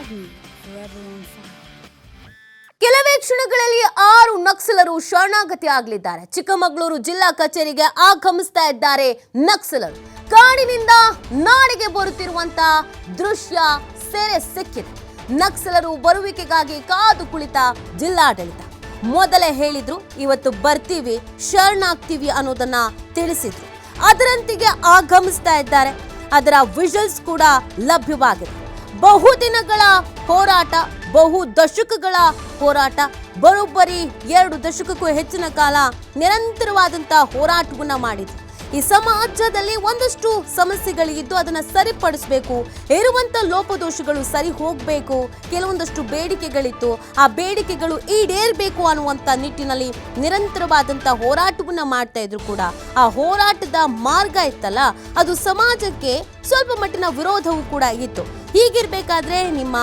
be forever on fire. ಕೆಲವೇ ಕ್ಷಣಗಳಲ್ಲಿ 6 ನಕ್ಸಲರು ಶರಣಾಗತಿ ಆಗಲಿದ್ದಾರೆ. ಚಿಕ್ಕಮಗಳೂರು ಜಿಲ್ಲಾ ಕಚೇರಿಗೆ ಆಗಮಿಸ್ತಾ ಇದ್ದಾರೆ ನಕ್ಸಲರು. ಕಾಡಿನಿಂದ ನಾಡಿಗೆ ಬರುತ್ತಿರುವಂತ ದೃಶ್ಯ ಸೆರೆ ಸಿಕ್ಕಿದೆ. ನಕ್ಸಲರು ಬರುವಿಕೆಗಾಗಿ ಕಾದು ಕುಳಿತ ಜಿಲ್ಲಾಡಳಿತ ಮೊದಲೇ ಹೇಳಿದ್ರು ಇವತ್ತು ಬರ್ತೀವಿ ಶರಣಾಗ್ತೀವಿ ಅನ್ನೋದನ್ನ ತಿಳಿಸಿದ್ರು. ಅದರಂತೆಯೇ ಆಗಮಿಸ್ತಾ ಇದ್ದಾರೆ. ಅದರ ವಿಜುವಲ್ಸ್ ಕೂಡ ಲಭ್ಯವಾಗಿದೆ. ಬಹುದಿನಗಳ ಹೋರಾಟ, ಬಹು ದಶಕಗಳ ಹೋರಾಟ, ಬರೋಬ್ಬರಿ 2 ದಶಕಕ್ಕೂ ಹೆಚ್ಚಿನ ಕಾಲ ನಿರಂತರವಾದಂತಹ ಹೋರಾಟವನ್ನ ಮಾಡಿದ್ರು. ಈ ಸಮಾಜದಲ್ಲಿ ಒಂದಷ್ಟು ಸಮಸ್ಯೆಗಳಿದ್ದು ಅದನ್ನ ಸರಿಪಡಿಸಬೇಕು, ಇರುವಂತ ಲೋಪದೋಷಗಳು ಸರಿ ಹೋಗಬೇಕು, ಕೆಲವೊಂದಷ್ಟು ಬೇಡಿಕೆಗಳಿತ್ತು, ಆ ಬೇಡಿಕೆಗಳು ಈಡೇರಬೇಕು ಅನ್ನುವಂಥ ನಿಟ್ಟಿನಲ್ಲಿ ನಿರಂತರವಾದಂಥ ಹೋರಾಟವನ್ನ ಮಾಡ್ತಾ ಇದ್ರು. ಕೂಡ ಆ ಹೋರಾಟದ ಮಾರ್ಗ ಇತ್ತಲ್ಲ, ಅದು ಸಮಾಜಕ್ಕೆ ಸ್ವಲ್ಪ ಮಟ್ಟಿನ ವಿರೋಧವೂ ಕೂಡ ಇತ್ತು. ಹೀಗಿರ್ಬೇಕಾದ್ರೆ ನಿಮ್ಮ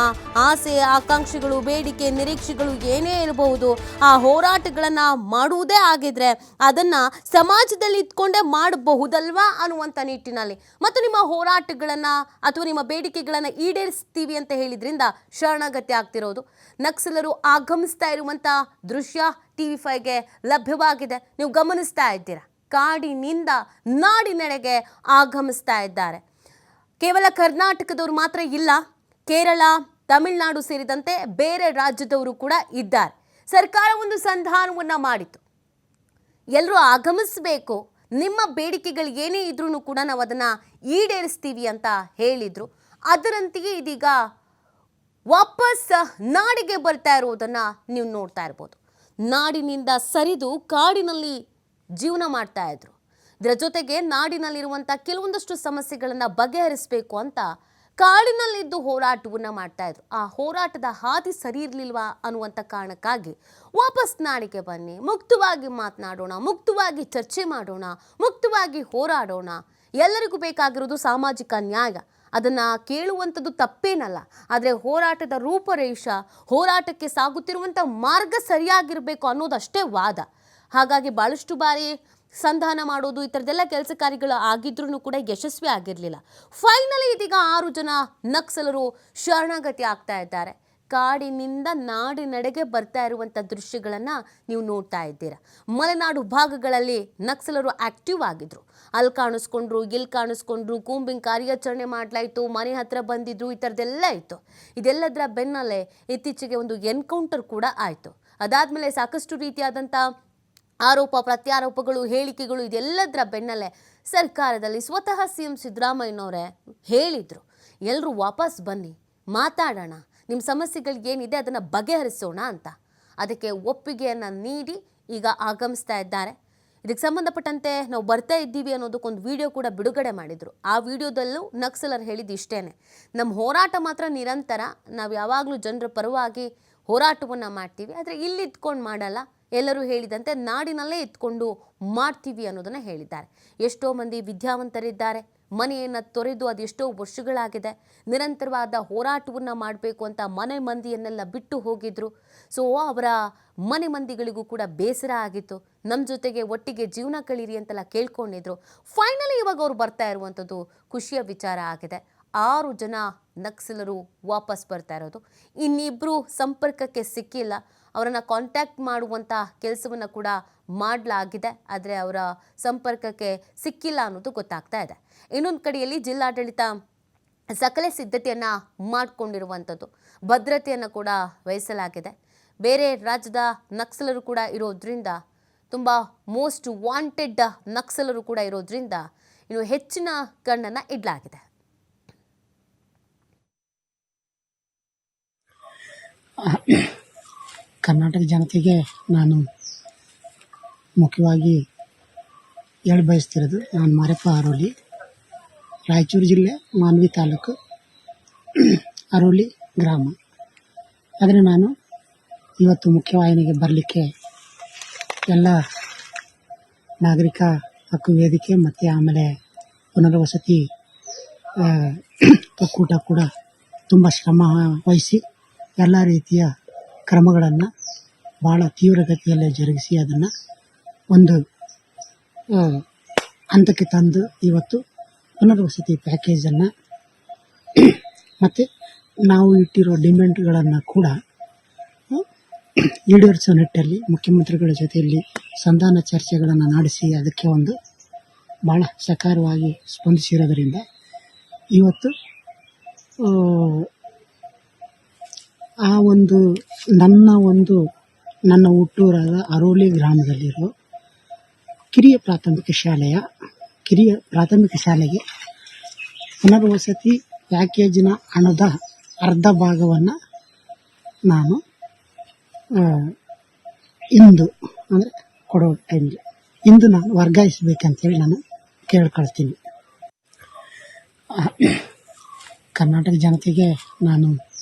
ಆಸೆ ಆಕಾಂಕ್ಷೆಗಳು ಬೇಡಿಕೆ ನಿರೀಕ್ಷೆಗಳು ಏನೇ ಇರಬಹುದು, ಆ ಹೋರಾಟಗಳನ್ನ ಮಾಡುವುದೇ ಆಗಿದ್ರೆ ಅದನ್ನ ಸಮಾಜದಲ್ಲಿ ಇಟ್ಕೊಂಡೇ ಮಾಡಬಹುದಲ್ವಾ ಅನ್ನುವಂಥ ನಿಟ್ಟಿನಲ್ಲಿ ಮತ್ತು ನಿಮ್ಮ ಹೋರಾಟಗಳನ್ನ ಅಥವಾ ನಿಮ್ಮ ಬೇಡಿಕೆಗಳನ್ನ ಈಡೇರಿಸ್ತೀವಿ ಅಂತ ಹೇಳಿದ್ರಿಂದ ಶರಣಾಗತಿ ಆಗ್ತಿರೋದು. ನಕ್ಸಲರು ಆಗಮಿಸ್ತಾ ಇರುವಂತ ದೃಶ್ಯ TV5ಗೆ ಲಭ್ಯವಾಗಿದೆ. ನೀವು ಗಮನಿಸ್ತಾ ಇದ್ದೀರಾ, ಕಾಡಿನಿಂದ ನಾಡಿನೆಡೆಗೆ ಆಗಮಿಸ್ತಾ ಇದ್ದಾರೆ. ಕೇವಲ ಕರ್ನಾಟಕದವರು ಮಾತ್ರ ಇಲ್ಲ, ಕೇರಳ, ತಮಿಳುನಾಡು ಸೇರಿದಂತೆ ಬೇರೆ ರಾಜ್ಯದವರು ಕೂಡ ಇದ್ದಾರೆ. ಸರ್ಕಾರ ಒಂದು ಸಂಧಾನವನ್ನ ಮಾಡಿತು, ಎಲ್ಲರೂ ಆಗಮಿಸಬೇಕು, ನಿಮ್ಮ ಬೇಡಿಕೆಗಳು ಏನೇ ಇದ್ರೂ ಕೂಡ ನಾವು ಅದನ್ನ ಈಡೇರಿಸ್ತೀವಿ ಅಂತ ಹೇಳಿದ್ರು. ಅದರಂತೆಯೇ ಇದೀಗ ವಾಪಸ್ ನಾಡಿಗೆ ಬರ್ತಾ ಇರೋದನ್ನ ನೀವು ನೋಡ್ತಾ ಇರ್ಬೋದು. ನಾಡಿನಿಂದ ಸರಿದು ಕಾಡಿನಲ್ಲಿ ಜೀವನ ಮಾಡ್ತಾ ಇದ್ರು. ಇದರ ಜೊತೆಗೆ ನಾಡಿನಲ್ಲಿರುವಂಥ ಕೆಲವೊಂದಷ್ಟು ಸಮಸ್ಯೆಗಳನ್ನು ಬಗೆಹರಿಸಬೇಕು ಅಂತ ಕಾಡಿನಲ್ಲಿದ್ದು ಹೋರಾಟವನ್ನು ಮಾಡ್ತಾ ಇದ್ರು. ಆ ಹೋರಾಟದ ಹಾದಿ ಸರಿ ಇರಲಿಲ್ವಾ ಅನ್ನುವಂಥ ಕಾರಣಕ್ಕಾಗಿ ವಾಪಸ್ ನಾಡಿಗೆ ಬನ್ನಿ, ಮುಕ್ತವಾಗಿ ಮಾತನಾಡೋಣ, ಮುಕ್ತವಾಗಿ ಚರ್ಚೆ ಮಾಡೋಣ, ಮುಕ್ತವಾಗಿ ಹೋರಾಡೋಣ. ಎಲ್ಲರಿಗೂ ಬೇಕಾಗಿರೋದು ಸಾಮಾಜಿಕ ನ್ಯಾಯ, ಅದನ್ನು ಕೇಳುವಂಥದ್ದು ತಪ್ಪೇನಲ್ಲ. ಆದರೆ ಹೋರಾಟದ ರೂಪರೇಷ, ಹೋರಾಟಕ್ಕೆ ಸಾಗುತ್ತಿರುವಂಥ ಮಾರ್ಗ ಸರಿಯಾಗಿರಬೇಕು ಅನ್ನೋದಷ್ಟೇ ವಾದ. ಹಾಗಾಗಿ ಭಾಳಷ್ಟು ಬಾರಿ ಸಂಧಾನ ಮಾಡೋದು ಈ ಥರದ್ದೆಲ್ಲ ಕೆಲಸ ಕಾರ್ಯಗಳು ಆಗಿದ್ರೂ ಕೂಡ ಯಶಸ್ವಿ ಆಗಿರಲಿಲ್ಲ. ಫೈನಲಿ ಇದೀಗ 6 ಜನ ನಕ್ಸಲರು ಶರಣಾಗತಿ ಆಗ್ತಾ ಇದ್ದಾರೆ. ಕಾಡಿನಿಂದ ನಾಡಿನೆಡೆಗೆ ಬರ್ತಾ ಇರುವಂಥ ದೃಶ್ಯಗಳನ್ನು ನೀವು ನೋಡ್ತಾ ಇದ್ದೀರಾ. ಮಲೆನಾಡು ಭಾಗಗಳಲ್ಲಿ ನಕ್ಸಲರು ಆಕ್ಟಿವ್ ಆಗಿದ್ರು. ಅಲ್ಲಿ ಕಾಣಿಸ್ಕೊಂಡ್ರು, ಇಲ್ಲಿ ಕಾಣಿಸ್ಕೊಂಡ್ರು, ಕೂಂಬಿಂಗ್ ಕಾರ್ಯಾಚರಣೆ ಮಾಡಲಾಯಿತು, ಮನೆ ಹತ್ರ ಬಂದಿದ್ರು, ಈ ಥರದ್ದೆಲ್ಲ ಇತ್ತು. ಇದೆಲ್ಲದರ ಬೆನ್ನಲ್ಲೇ ಇತ್ತೀಚೆಗೆ ಒಂದು ಎನ್ಕೌಂಟರ್ ಕೂಡ ಆಯಿತು. ಅದಾದಮೇಲೆ ಸಾಕಷ್ಟು ರೀತಿಯಾದಂಥ ಆರೋಪ ಪ್ರತ್ಯಾರೋಪಗಳು ಹೇಳಿಕೆಗಳು ಇದೆಲ್ಲದರ ಬೆನ್ನಲ್ಲೇ ಸರ್ಕಾರದಲ್ಲಿ ಸ್ವತಃ CM ಸಿದ್ದರಾಮಯ್ಯನವರೇ ಹೇಳಿದರು, ಎಲ್ಲರೂ ವಾಪಸ್ ಬನ್ನಿ, ಮಾತಾಡೋಣ, ನಿಮ್ಮ ಸಮಸ್ಯೆಗಳು ಏನಿದೆ ಅದನ್ನು ಬಗೆಹರಿಸೋಣ ಅಂತ. ಅದಕ್ಕೆ ಒಪ್ಪಿಗೆಯನ್ನು ನೀಡಿ ಈಗ ಆಗಮಿಸ್ತಾ ಇದ್ದಾರೆ. ಇದಕ್ಕೆ ಸಂಬಂಧಪಟ್ಟಂತೆ ನಾವು ಬರ್ತಾ ಇದ್ದೀವಿ ಅನ್ನೋದಕ್ಕೊಂದು ವಿಡಿಯೋ ಕೂಡ ಬಿಡುಗಡೆ ಮಾಡಿದರು. ಆ ವಿಡಿಯೋದಲ್ಲೂ ನಕ್ಸಲರು ಹೇಳಿದ್ದು ಇಷ್ಟೇ, ನಮ್ಮ ಹೋರಾಟ ಮಾತ್ರ ನಿರಂತರ, ನಾವು ಯಾವಾಗಲೂ ಜನರ ಪರವಾಗಿ ಹೋರಾಟವನ್ನು ಮಾಡ್ತೀವಿ, ಆದರೆ ಇಲ್ಲಿ ಇದ್ಕೊಂಡು ಮಾಡಲ್ಲ, ಎಲ್ಲರೂ ಹೇಳಿದಂತೆ ನಾಡಿನಲ್ಲೇ ಇದ್ಕೊಂಡು ಮಾಡ್ತೀವಿ ಅನ್ನೋದನ್ನು ಹೇಳಿದ್ದಾರೆ. ಎಷ್ಟೋ ಮಂದಿ ವಿದ್ಯಾವಂತರಿದ್ದಾರೆ, ಮನೆಯನ್ನು ತೊರೆದು ಅದೆಷ್ಟೋ ವರ್ಷಗಳಾಗಿದೆ, ನಿರಂತರವಾದ ಹೋರಾಟವನ್ನು ಮಾಡಬೇಕು ಅಂತ ಮನೆ ಮಂದಿಯನ್ನೆಲ್ಲ ಬಿಟ್ಟು ಹೋಗಿದ್ರು. ಸೊ ಅವರ ಮನೆ ಮಂದಿಗಳಿಗೂ ಕೂಡ ಬೇಸರ ಆಗಿತ್ತು, ನಮ್ಮ ಜೊತೆಗೆ ಒಟ್ಟಿಗೆ ಜೀವನ ಕಳೀರಿ ಅಂತೆಲ್ಲ ಕೇಳ್ಕೊಂಡಿದ್ರು. ಫೈನಲಿ ಇವಾಗ ಅವ್ರು ಬರ್ತಾ ಇರುವಂಥದ್ದು ಖುಷಿಯ ವಿಚಾರ ಆಗಿದೆ. 6 ಜನ ನಕ್ಸಲರು ವಾಪಸ್ ಬರ್ತಾ ಇರೋದು. ಇನ್ನಿಬ್ಬರು ಸಂಪರ್ಕಕ್ಕೆ ಸಿಕ್ಕಿಲ್ಲ, ಅವರನ್ನು ಕಾಂಟ್ಯಾಕ್ಟ್ ಮಾಡುವಂಥ ಕೆಲಸವನ್ನು ಕೂಡ ಮಾಡಲಾಗಿದೆ, ಆದರೆ ಅವರ ಸಂಪರ್ಕಕ್ಕೆ ಸಿಕ್ಕಿಲ್ಲ ಅನ್ನೋದು ಗೊತ್ತಾಗ್ತಾ ಇದೆ. ಇನ್ನೊಂದು ಕಡೆಯಲ್ಲಿ ಜಿಲ್ಲಾಡಳಿತ ಸಕಲ ಸಿದ್ಧತೆಯನ್ನು ಮಾಡಿಕೊಂಡಿರುವಂಥದ್ದು, ಭದ್ರತೆಯನ್ನು ಕೂಡ ವಹಿಸಲಾಗಿದೆ. ಬೇರೆ ರಾಜ್ಯದ ನಕ್ಸಲರು ಕೂಡ ಇರೋದ್ರಿಂದ, ತುಂಬ ಮೋಸ್ಟ್ ವಾಂಟೆಡ್ ನಕ್ಸಲರು ಕೂಡ ಇರೋದ್ರಿಂದ ಇನ್ನು ಹೆಚ್ಚಿನ ಕಣ್ಣನ್ನು ಇಡಲಾಗಿದೆ. ಕರ್ನಾಟಕ ಜನತೆಗೆ ನಾನು ಮುಖ್ಯವಾಗಿ ಹೇಳಿ ಬಯಸ್ತಿರೋದು, ನಾನು ಮಾರಪ್ಪ ಅರೋಲಿ, ರಾಯಚೂರು ಜಿಲ್ಲೆ ಮಾನ್ವಿ ತಾಲೂಕು ಅರೋಲಿ ಗ್ರಾಮ. ಆದರೆ ನಾನು ಇವತ್ತು ಮುಖ್ಯವಾಹಿನಿಗೆ ಬರಲಿಕ್ಕೆ ಎಲ್ಲ ನಾಗರಿಕ ಹಕ್ಕು ವೇದಿಕೆ ಮತ್ತು ಆಮೇಲೆ ಪುನರ್ವಸತಿ ಒಕ್ಕೂಟ ಕೂಡ ತುಂಬ ಶ್ರಮ ವಹಿಸಿ ಎಲ್ಲ ರೀತಿಯ ಕ್ರಮಗಳನ್ನು ಭಾಳ ತೀವ್ರಗತಿಯಲ್ಲಿ ಜರುಗಿಸಿ ಅದನ್ನು ಒಂದು ಹಂತಕ್ಕೆ ತಂದು ಇವತ್ತು ಪುನರ್ವಸತಿ ಪ್ಯಾಕೇಜನ್ನು ಮತ್ತು ನಾವು ಇಟ್ಟಿರೋ ಡಿಮ್ಯಾಂಡ್ಗಳನ್ನು ಕೂಡ ಈಡೇರಿಸೋ ನಿಟ್ಟಲ್ಲಿ ಮುಖ್ಯಮಂತ್ರಿಗಳ ಜೊತೆಯಲ್ಲಿ ಸಂಧಾನ ಚರ್ಚೆಗಳನ್ನು ನಡೆಸಿ ಅದಕ್ಕೆ ಒಂದು ಭಾಳ ಸಕಾರವಾಗಿ ಸ್ಪಂದಿಸಿರೋದರಿಂದ ಇವತ್ತು ಆ ಒಂದು ನನ್ನ ಹುಟ್ಟೂರಾದ ಅರೋಲಿ ಗ್ರಾಮದಲ್ಲಿರೋ ಕಿರಿಯ ಪ್ರಾಥಮಿಕ ಶಾಲೆಗೆ ಪುನರ್ವಸತಿ ಪ್ಯಾಕೇಜಿನ ಹಣದ ಅರ್ಧ ಭಾಗವನ್ನು ನಾನು ಇಂದು ಅಂದರೆ ಕೊಡೋ ಟೈಮ್ಗೆ ಇಂದು ನಾನು ವರ್ಗಾಯಿಸಬೇಕಂತೇಳಿ ನಾನು ಕೇಳ್ಕೊಳ್ತೀನಿ. ಕರ್ನಾಟಕ ಜನತೆಗೆ ನಾನು